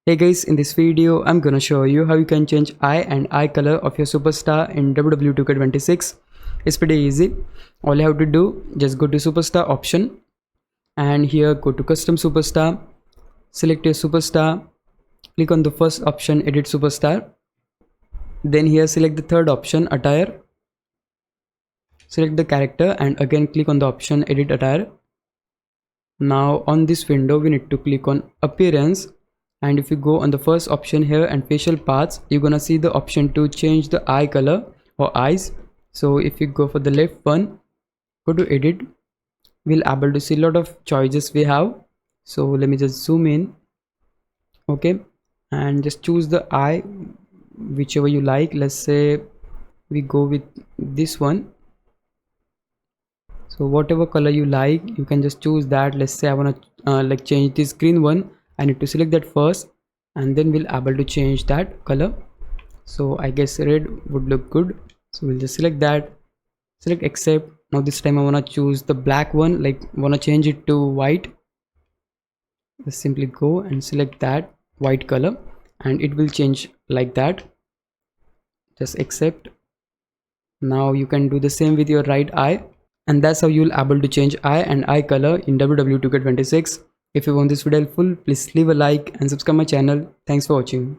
Hey guys, in this video I'm gonna show you how you can change eye and eye color of your superstar in WWE 2K26. It's pretty easy. All you have to do, just go to superstar option and here go to custom superstar, select your superstar, click on the first option edit superstar, then here select the third option attire, select the character and again click on the option edit attire. Now on this window we need to click on appearance, and if you go on the first option here and facial parts, you're gonna see the option to change the eye color or eyes. So if you go for the left one, go to edit, we'll able to see a lot of choices we have. So let me just zoom in. Okay, and just choose the eye whichever you like. Let's say we go with this one. So whatever color you like, you can just choose that. Let's say I want to like change this green one. I need to select that first and then we'll able to change that color. So I guess red would look good, so we'll just select that, select accept. Now this time I want to choose the black one, like want to change it to white. Just simply go and select that white color and it will change like that. Just accept. Now you can do the same with your right eye, and that's how you'll able to change eye and eye color in WWE 2K26. If you found this video helpful, please leave a like and subscribe my channel. Thanks for watching.